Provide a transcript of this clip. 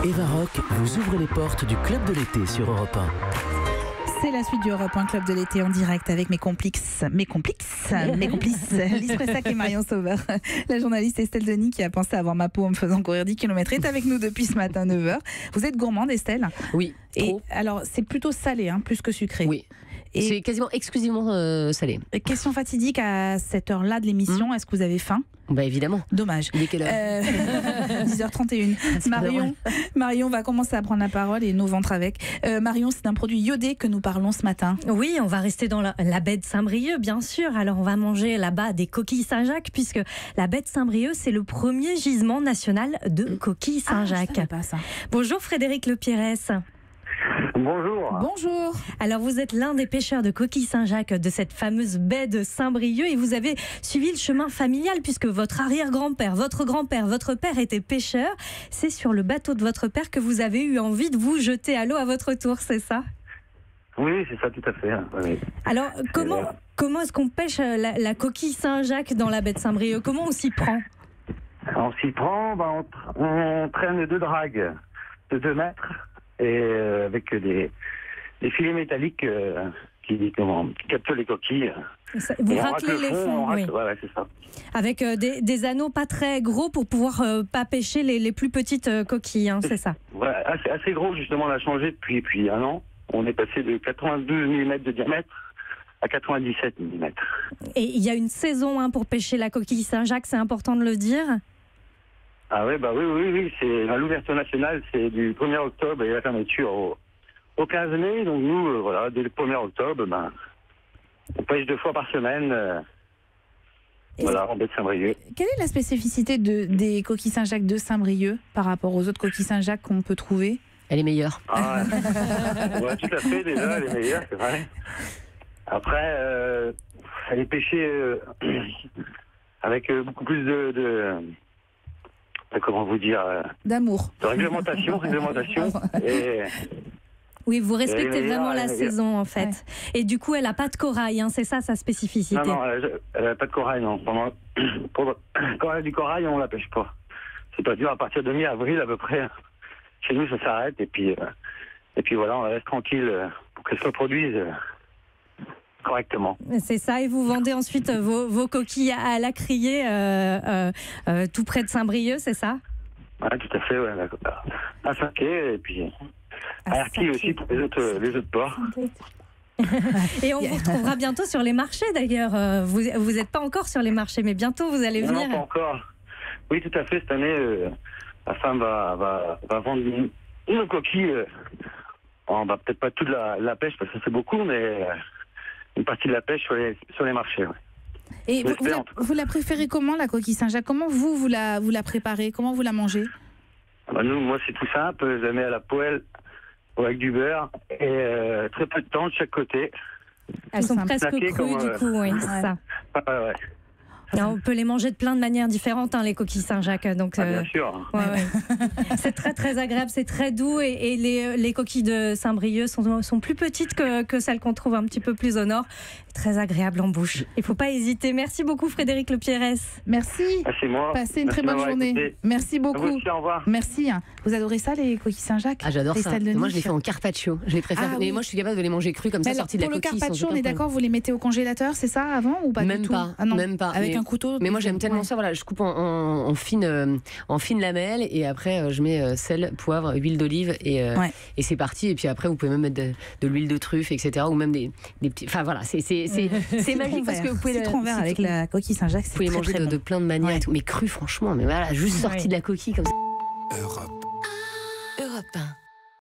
Eva Rock vous ouvre les portes du Club de l'été sur Europe 1. C'est la suite du Europe 1 Club de l'été en direct avec mes complices, Lise Pressac et Marion Sauveur. La journaliste Estelle Denis qui a pensé avoir ma peau en me faisant courir 10 km est avec nous depuis ce matin 9h. Vous êtes gourmande, Estelle? Oui, trop. Et alors c'est plutôt salé, plus que sucré. Oui. Et c'est quasiment exclusivement salé. Question fatidique à cette heure-là de l'émission, est-ce que vous avez faim? Bah évidemment. Dommage. Il est quelle heure 10h31. Marion va commencer à prendre la parole et nos ventres avec. Marion, c'est d'un produit iodé que nous parlons ce matin. Oui, on va rester dans la baie de Saint-Brieuc, bien sûr. Alors on va manger là-bas des coquilles Saint-Jacques, puisque la baie de Saint-Brieuc, c'est le premier gisement national de coquilles Saint-Jacques. Je savais pas ça. Bonjour Frédéric Lepierès. Bonjour. Bonjour. Alors vous êtes l'un des pêcheurs de coquilles Saint-Jacques de cette fameuse baie de Saint-Brieuc et vous avez suivi le chemin familial puisque votre arrière-grand-père, votre père était pêcheur. C'est sur le bateau de votre père que vous avez eu envie de vous jeter à l'eau à votre tour, c'est ça? Oui, c'est ça, tout à fait. Oui. Alors comment est-ce qu'on pêche la coquille Saint-Jacques dans la baie de Saint-Brieuc? Comment on s'y prend? On s'y prend, on traîne 2 dragues de 2 mètres. Et avec des filets métalliques qui captent les coquilles. Vous raclez les fonds, oui. Ouais, c'est ça. Avec des anneaux pas très gros pour pouvoir pas pêcher les plus petites coquilles, c'est ça? Ouais, assez gros, justement, on a changé depuis un an. On est passé de 92 mm de diamètre à 97 mm. Et il y a une saison pour pêcher la coquille Saint-Jacques, c'est important de le dire? Ah ouais, oui, c'est l'ouverture nationale, c'est du 1er octobre et la fermeture au 15 mai. Donc nous, voilà, dès le 1er octobre, on pêche 2 fois par semaine, en baie de Saint-Brieuc. Quelle est la spécificité des coquilles Saint-Jacques de Saint-Brieuc par rapport aux autres coquilles Saint-Jacques qu'on peut trouver? Elle est meilleure. Ah, ouais, tout à fait, déjà, elle est meilleure, c'est vrai. Après, elle est pêchée avec beaucoup plus comment vous dire, d'amour. De réglementation. Et oui, vous respectez vraiment la saison, en fait. Ouais. Et du coup, elle n'a pas de corail, c'est ça sa spécificité? Non, elle n'a pas de corail, non. Quand elle a du corail, on ne la pêche pas. C'est pas dur, à partir de mi-avril, à peu près, chez nous, ça s'arrête. Et puis voilà, on la laisse tranquille pour qu'elle se reproduise correctement. C'est ça, et vous vendez ensuite vos coquilles à la criée tout près de Saint-Brieuc, c'est ça? Oui, tout à fait, ouais, à Saint-Quay, et puis à Erquy aussi pour les autres ports. Et on vous retrouvera bientôt sur les marchés d'ailleurs. Vous n'êtes pas encore sur les marchés, mais bientôt vous allez venir. Non, pas encore. Oui, tout à fait, cette année, la femme va vendre une coquille. Peut-être pas toute la pêche, parce que c'est beaucoup, mais une partie de la pêche sur les marchés. Ouais. Et vous la préférez comment, la coquille Saint-Jacques? Comment vous la préparez? Comment vous la mangez? Moi, c'est tout simple. Je la mets à la poêle avec du beurre et très peu de temps de chaque côté. Elles sont presque crues, du coup, oui, c'est ça. Ouais. On peut les manger de plein de manières différentes, les coquilles Saint-Jacques. Donc, bien sûr. Ouais. C'est très très agréable, c'est très doux et les coquilles de Saint-Brieuc sont plus petites que celles qu'on trouve un petit peu plus au nord. Très agréable en bouche. Il ne faut pas hésiter. Merci beaucoup Frédéric Lepierès. Merci. C'est moi. Passez une très bonne journée. Écouté. Merci beaucoup. Vous aussi, au revoir. Merci. Vous adorez ça, les coquilles Saint-Jacques? Ah, j'adore ça. Moi, je les fais en carpaccio. Je les préfère. Ah, mais oui. moi, je suis capable de les manger crus comme ça, sortis de la coquille. Pour le carpaccio, sans on est d'accord, vous les mettez au congélateur, c'est ça, avant ou pas même du tout? pas, Ah non. même pas. Avec un couteau. Mais moi, j'aime tellement ça. Voilà, je coupe en fines lamelles et après, je mets sel, poivre, huile d'olive et c'est parti. Et puis après, vous pouvez même mettre de l'huile de truffe, etc. Ou même des petits. Enfin voilà, c'est magique parce que vous pouvez citron vert avec la coquille Saint-Jacques, vous pouvez manger de plein de manières. Et tout. Mais cru, franchement. Mais voilà, juste sorti de la coquille comme ça. Europe 1.